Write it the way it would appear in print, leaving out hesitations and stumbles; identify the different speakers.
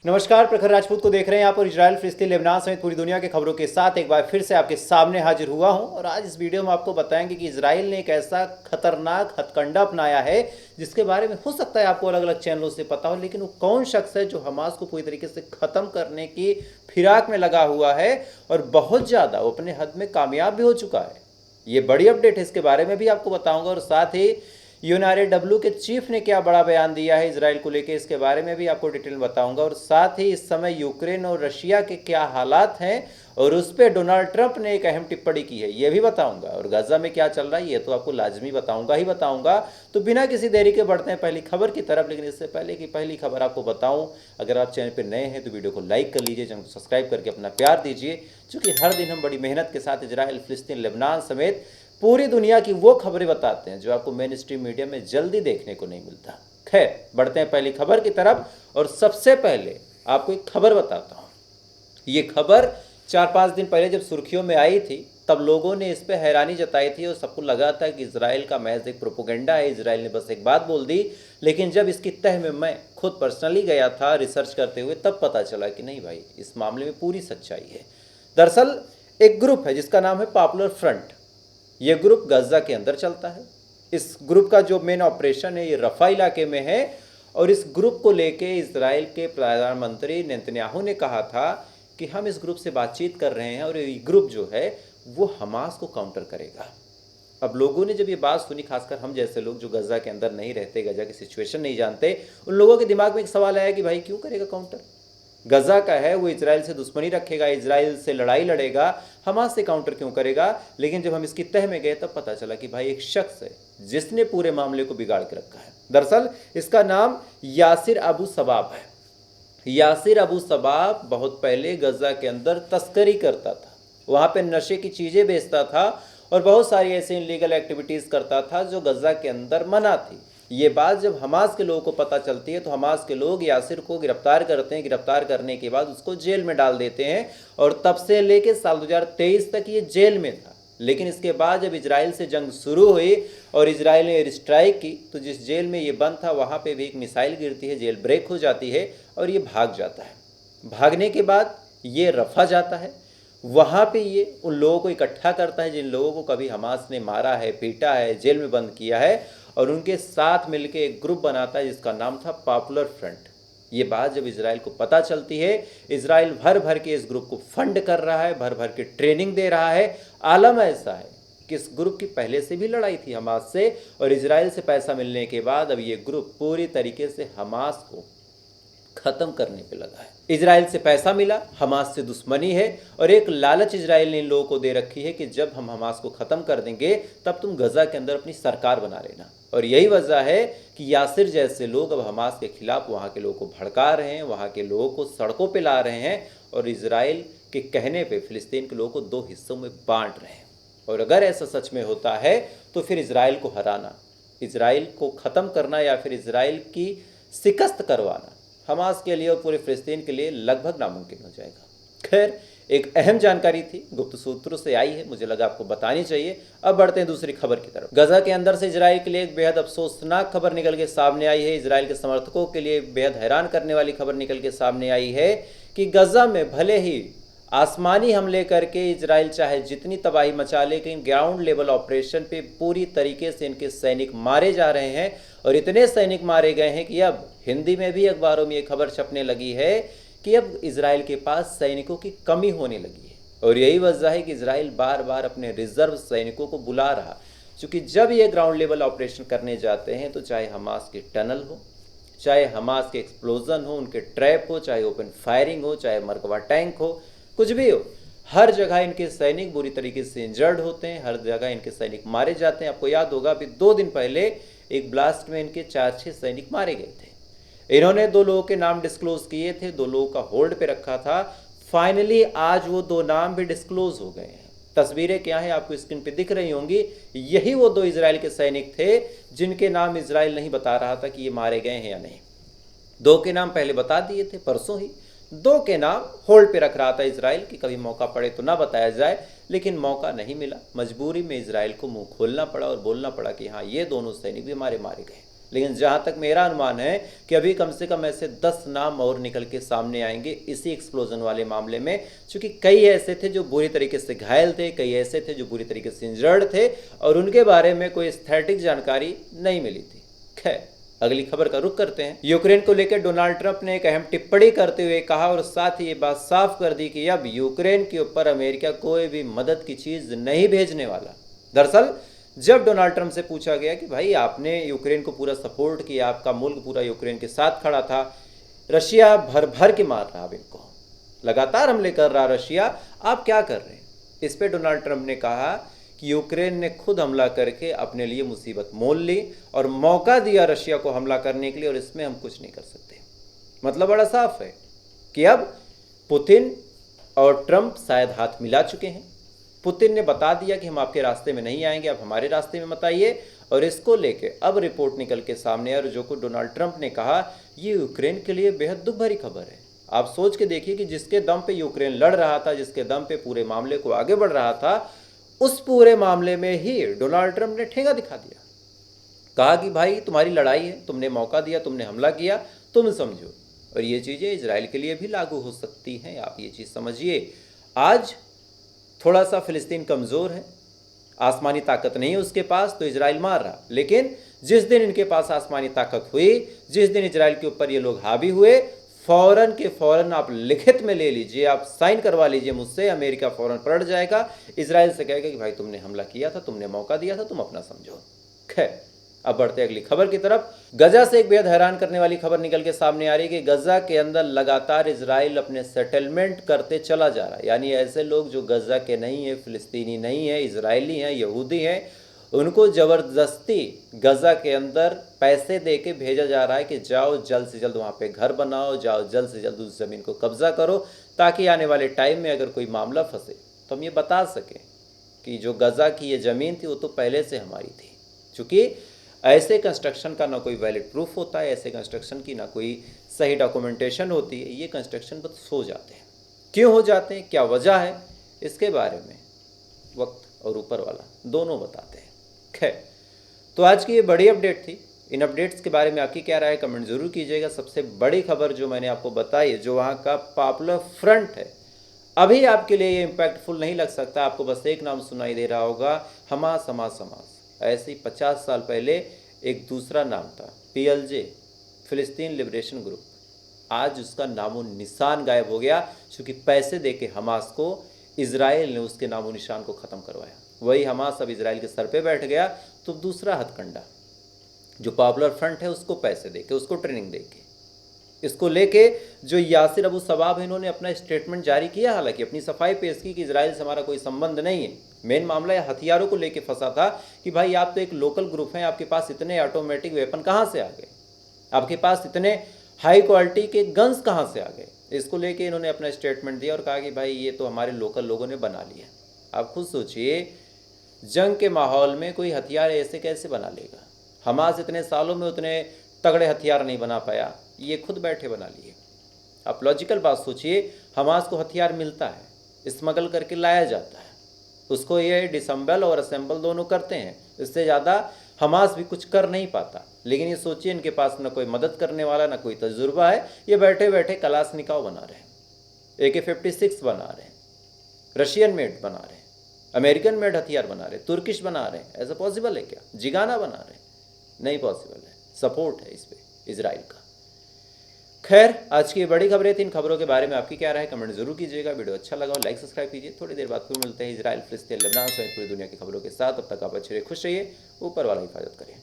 Speaker 1: नमस्कार, प्रखर राजपूत को देख रहे हैं आप और इजराइल, फिलिस्तीन, लेबनान समेत पूरी दुनिया की खबरों के साथ एक बार फिर से आपके सामने हाजिर हुआ हूं। और आज इस वीडियो में आपको बताएंगे कि इजराइल ने एक ऐसा खतरनाक हथकंडा अपनाया है जिसके बारे में हो सकता है आपको अलग अलग चैनलों से पता हो, लेकिन वो कौन शख्स है जो हमास को पूरी तरीके से ख़त्म करने की फिराक में लगा हुआ है और बहुत ज़्यादा वो अपने हद में कामयाब भी हो चुका है। ये बड़ी अपडेट है, इसके बारे में भी आपको बताऊंगा। और साथ ही यूएनआरडब्ल्यू के चीफ ने क्या बड़ा बयान दिया है इजराइल को लेकर, इसके बारे में भी आपको डिटेल में बताऊंगा। और साथ ही इस समय यूक्रेन और रशिया के क्या हालात हैं और उस पर डोनाल्ड ट्रंप ने एक अहम टिप्पणी की है, ये भी बताऊंगा। और गाजा में क्या चल रहा है ये तो आपको लाजमी बताऊंगा ही बताऊंगा। तो बिना किसी देरी के बढ़ते हैं पहली खबर की तरफ। लेकिन इससे पहले कि पहली खबर आपको बताऊं, अगर आप चैनल पर नए हैं तो वीडियो को लाइक कर लीजिए, चैनल को सब्सक्राइब करके अपना प्यार दीजिए, क्योंकि हर दिन हम बड़ी मेहनत के साथ इजराइल, फिलिस्तीन, लेबनान समेत पूरी दुनिया की वो खबरें बताते हैं जो आपको मेन स्ट्रीम मीडिया में जल्दी देखने को नहीं मिलता। खैर, बढ़ते हैं पहली खबर की तरफ। और सबसे पहले आपको एक खबर बताता हूँ। ये खबर 4-5 दिन पहले जब सुर्खियों में आई थी तब लोगों ने इस पर हैरानी जताई थी और सबको लगा था कि इजराइल का महज एक प्रोपोगेंडा है, इजराइल ने बस एक बात बोल दी। लेकिन जब इसकी तह में मैं खुद पर्सनली गया था रिसर्च करते हुए, तब पता चला कि नहीं भाई, इस मामले में पूरी सच्चाई है। दरअसल एक ग्रुप है जिसका नाम है पॉपुलर फ्रंट। ये ग्रुप गाजा के अंदर चलता है। इस ग्रुप का जो मेन ऑपरेशन है ये रफा इलाके में है। और इस ग्रुप को लेके इजराइल के प्रधानमंत्री नेतन्याहू ने कहा था कि हम इस ग्रुप से बातचीत कर रहे हैं और ये ग्रुप जो है वो हमास को काउंटर करेगा। अब लोगों ने जब ये बात सुनी, खासकर हम जैसे लोग जो गजा के अंदर नहीं रहते, गजा की सिचुएशन नहीं जानते, उन लोगों के दिमाग में एक सवाल आया कि भाई क्यों करेगा काउंटर? गजा का है, वो इजराइल से दुश्मनी रखेगा, इजराइल से लड़ाई लड़ेगा, हमास से काउंटर क्यों करेगा? लेकिन जब हम इसकी तह में गए तब पता चला कि भाई एक शख्स है जिसने पूरे मामले को बिगाड़ के रखा है। दरअसल इसका नाम यासिर अबू सबाब है। यासिर अबू सबाब बहुत पहले गजा के अंदर तस्करी करता था, वहाँ पे नशे की चीज़ें बेचता था और बहुत सारी ऐसी इनलीगल एक्टिविटीज़ करता था जो गजा के अंदर मना थी। ये बात जब हमास के लोगों को पता चलती है तो हमास के लोग यासिर को गिरफ्तार करते हैं। गिरफ्तार करने के बाद उसको जेल में डाल देते हैं और तब से लेके साल 2023 तक ये जेल में था। लेकिन इसके बाद जब इजराइल से जंग शुरू हुई और इजराइल ने एयर स्ट्राइक की तो जिस जेल में ये बंद था वहाँ पे भी एक मिसाइल गिरती है, जेल ब्रेक हो जाती है और ये भाग जाता है। भागने के बाद ये रफा जाता है, वहाँ पे ये उन लोगों को इकट्ठा करता है जिन लोगों को कभी हमास ने मारा है, पीटा है, जेल में बंद किया है, और उनके साथ मिलकर एक ग्रुप बनाता है जिसका नाम था पॉपुलर फ्रंट। ये बात जब इजराइल को पता चलती है, इजराइल भर भर के इस ग्रुप को फंड कर रहा है, भर भर के ट्रेनिंग दे रहा है। आलम ऐसा है कि इस ग्रुप की पहले से भी लड़ाई थी हमास से, और इजराइल से पैसा मिलने के बाद अब ये ग्रुप पूरी तरीके से हमास को ख़त्म करने पे लगा है। इजराइल से पैसा मिला, हमास से दुश्मनी है, और एक लालच इजराइल ने इन लोगों को दे रखी है कि जब हम हमास को ख़त्म कर देंगे तब तुम गजा के अंदर अपनी सरकार बना लेना। और यही वजह है कि यासिर जैसे लोग अब हमास के खिलाफ वहाँ के लोगों को भड़का रहे हैं, वहाँ के लोगों को सड़कों पर ला रहे हैं और इजराइल के कहने पर फिलिस्तीन के लोगों को 2 हिस्सों में बांट रहे हैं। और अगर ऐसा सच में होता है तो फिर इजराइल को हराना, इजराइल को ख़त्म करना या फिर इजराइल की शिकस्त करवाना हमास के लिए और पूरे फिलिस्तीन के लिए लगभग नामुमकिन हो जाएगा। खैर, एक अहम जानकारी थी, गुप्त सूत्रों से आई है, मुझे लगा आपको बतानी चाहिए। अब बढ़ते हैं दूसरी खबर की तरफ। गजा के अंदर से इजराइल के लिए एक बेहद अफसोसनाक खबर निकल के सामने आई है। इजराइल के समर्थकों के लिए बेहद हैरान करने वाली खबर निकल के सामने आई है कि गजा में भले ही आसमानी हमले करके इजराइल चाहे जितनी तबाही मचा ले, लेकिन ग्राउंड लेवल ऑपरेशन पे पूरी तरीके से इनके सैनिक मारे जा रहे हैं। और इतने सैनिक मारे गए हैं कि अब हिंदी में भी अखबारों में ये खबर छपने लगी है कि अब इजराइल के पास सैनिकों की कमी होने लगी है। और यही वजह है कि इजराइल बार बार अपने रिजर्व सैनिकों को बुला रहा, क्योंकि जब ये ग्राउंड लेवल ऑपरेशन करने जाते हैं तो चाहे हमास के टनल हो, चाहे हमास के एक्सप्लोजन हो, उनके ट्रैप हो, चाहे ओपन फायरिंग हो, चाहे मरकबा टैंक हो, कुछ भी हो, हर जगह इनके सैनिक बुरी तरीके से इंजर्ड होते हैं, हर जगह इनके सैनिक मारे जाते हैं। आपको याद होगा अभी 2 दिन पहले एक ब्लास्ट में इनके 4-6 सैनिक मारे गए थे। इन्होंने 2 लोगों के नाम डिस्क्लोज किए थे, 2 लोगों का होल्ड पे रखा था। फाइनली आज वो 2 नाम भी डिस्क्लोज हो गए हैं। तस्वीरें क्या हैं आपको स्क्रीन पे दिख रही होंगी। यही वो 2 इजराइल के सैनिक थे जिनके नाम इजराइल नहीं बता रहा था कि ये मारे गए हैं या नहीं। 2 के नाम पहले बता दिए थे परसों ही, 2 के नाम होल्ड पे रख रहा था इजराइल कि कभी मौका पड़े तो ना बताया जाए, लेकिन मौका नहीं मिला। मजबूरी में इजराइल को मुंह खोलना पड़ा और बोलना पड़ा कि हाँ, ये दोनों सैनिक भी हमारे मारे गए। लेकिन जहां तक मेरा अनुमान है कि अभी कम से कम ऐसे 10 नाम और निकल के सामने आएंगे इसी एक्सप्लोजन वाले मामले में, क्योंकि कई ऐसे थे जो बुरी तरीके से घायल थे, कई ऐसे थे जो बुरी तरीके से इंजर्ड थे और उनके बारे में कोई स्थैतिक जानकारी नहीं मिली थी। खैर, अगली खबर का रुख करते हैं। यूक्रेन को लेकर डोनाल्ड ट्रंप ने एक अहम टिप्पणी करते हुए कहा और साथ ही ये बात साफ कर दी कि अब यूक्रेन के ऊपर अमेरिका कोई भी मदद की चीज नहीं भेजने वाला। दरअसल जब डोनाल्ड ट्रंप से पूछा गया कि भाई आपने यूक्रेन को पूरा सपोर्ट किया, आपका मुल्क पूरा यूक्रेन के साथ खड़ा था, रशिया भर भर के मार रहा, अब इनको लगातार हमले कर रहा रशिया, आप क्या कर रहे हैं? इस पे डोनाल्ड ट्रंप ने कहा कि यूक्रेन ने खुद हमला करके अपने लिए मुसीबत मोल ली और मौका दिया रशिया को हमला करने के लिए, और इसमें हम कुछ नहीं कर सकते। मतलब बड़ा साफ है कि अब पुतिन और ट्रंप शायद हाथ मिला चुके हैं। पुतिन ने बता दिया कि हम आपके रास्ते में नहीं आएंगे, आप हमारे रास्ते में मत आइए, और इसको लेके अब रिपोर्ट निकल के सामने और जो कुछ डोनाल्ड ट्रंप ने कहा, ये यूक्रेन के लिए बेहद दुख भरी खबर है। आप सोच के देखिए कि जिसके दम पे यूक्रेन लड़ रहा था, जिसके दम पे पूरे मामले को आगे बढ़ रहा था, उस पूरे मामले में ही डोनाल्ड ट्रंप ने ठेंगा दिखा दिया। कहा कि भाई तुम्हारी लड़ाई है, तुमने मौका दिया, तुमने हमला किया, तुम समझो। और ये चीज़ें इजराइल के लिए भी लागू हो सकती हैं, आप ये चीज़ समझिए। आज थोड़ा सा फिलिस्तीन कमज़ोर है, आसमानी ताकत नहीं है उसके पास, तो इजराइल मार रहा। लेकिन जिस दिन इनके पास आसमानी ताकत हुई, जिस दिन इजराइल के ऊपर ये लोग हावी हुए, फौरन के फौरन आप लिखित में ले लीजिए, आप साइन करवा लीजिए मुझसे, अमेरिका फौरन पलट जाएगा, इजराइल से कहेगा कि भाई तुमने हमला किया था, तुमने मौका दिया था, तुम अपना समझो। खैर, अब बढ़ते अगली खबर की तरफ। गजा से एक बेहद हैरान करने वाली खबर निकल के सामने आ रही है कि गजा के अंदर लगातार इजराइल अपने सेटलमेंट करते चला जा रहा है। यानी ऐसे लोग जो गजा के नहीं है, फिलिस्तीनी नहीं है, इजरायली हैं, यहूदी हैं, उनको ज़बरदस्ती गजा के अंदर पैसे दे के भेजा जा रहा है कि जाओ जल्द से जल्द वहाँ पे घर बनाओ, जाओ जल्द से जल्द उस ज़मीन को कब्जा करो, ताकि आने वाले टाइम में अगर कोई मामला फंसे तो हम ये बता सकें कि जो गजा की ये ज़मीन थी वो तो पहले से हमारी थी। चूँकि ऐसे कंस्ट्रक्शन का ना कोई वैलिड प्रूफ होता है, ऐसे कंस्ट्रक्शन की ना कोई सही डॉक्यूमेंटेशन होती है, ये कंस्ट्रक्शन बस हो जाते हैं। क्यों हो जाते हैं, क्या वजह है, इसके बारे में वक्त और ऊपर वाला दोनों बताते हैं। खैर, तो आज की ये बड़ी अपडेट थी। इन अपडेट्स के बारे में आपकी क्या राय है, कमेंट जरूर कीजिएगा। सबसे बड़ी खबर जो मैंने आपको बताई, जो वहाँ का पॉपुलर फ्रंट है, अभी आपके लिए ये इम्पैक्टफुल नहीं लग सकता। आपको बस एक नाम सुनाई दे रहा होगा, हमास हमास हमास। ऐसे ही 50 साल पहले एक दूसरा नाम था, PLJ, फिलिस्तीन लिबरेशन ग्रुप। आज उसका नामो निशान गायब हो गया, क्योंकि पैसे देके हमास को इजराइल ने उसके नामो निशान को ख़त्म करवाया। वही हमास अब इजराइल के सर पे बैठ गया, तो दूसरा हथकंडा जो पॉपुलर फ्रंट है उसको पैसे देके, उसको ट्रेनिंग देके, इसको लेके जो यासिर अबू सबाब है, इन्होंने अपना स्टेटमेंट जारी किया, हालांकि अपनी सफाई पेश की कि इजराइल से हमारा कोई संबंध नहीं है। मेन मामला ये हथियारों को लेके फंसा था कि भाई आप तो एक लोकल ग्रुप हैं, आपके पास इतने ऑटोमेटिक वेपन कहाँ से आ गए, आपके पास इतने हाई क्वालिटी के गन्स कहाँ से आ गए। इसको लेके इन्होंने अपना स्टेटमेंट दिया और कहा कि भाई ये तो हमारे लोकल लोगों ने बना लिया। आप खुद सोचिए, जंग के माहौल में कोई हथियार ऐसे कैसे बना लेगा। हमास इतने सालों में उतने तगड़े हथियार नहीं बना पाया, ये खुद बैठे बना लिए। आप लॉजिकल बात सोचिए, हमास को हथियार मिलता है, स्मगल करके लाया जाता है, उसको ये डिसम्बल और असेंबल दोनों करते हैं, इससे ज़्यादा हमास भी कुछ कर नहीं पाता। लेकिन ये सोचिए, इनके पास ना कोई मदद करने वाला, ना कोई तजुर्बा है, ये बैठे बैठे कलाशनिकोव बना रहे हैं, AK-56 बना रहे हैं, रशियन मेड बना रहे हैं, अमेरिकन मेड हथियार बना रहे हैं, तुर्किश बना रहे हैं। ऐसा पॉसिबल है क्या? जिगाना बना रहे हैं, नहीं पॉसिबल है। सपोर्ट है इस पर इजराइल का। खैर, आज की बड़ी खबरें थी। इन खबरों के बारे में आपकी क्या राय है, कमेंट जरूर कीजिएगा। वीडियो अच्छा लगा हो लाइक सब्सक्राइब कीजिए। थोड़ी देर बाद फिर मिलते हैं इजराइल, फिलिस्तीन, लेबनान समेत पूरी दुनिया की खबरों के साथ। तब तक आप अच्छे रहिए, खुश रहिए, ऊपर वाला हिफाजत करें।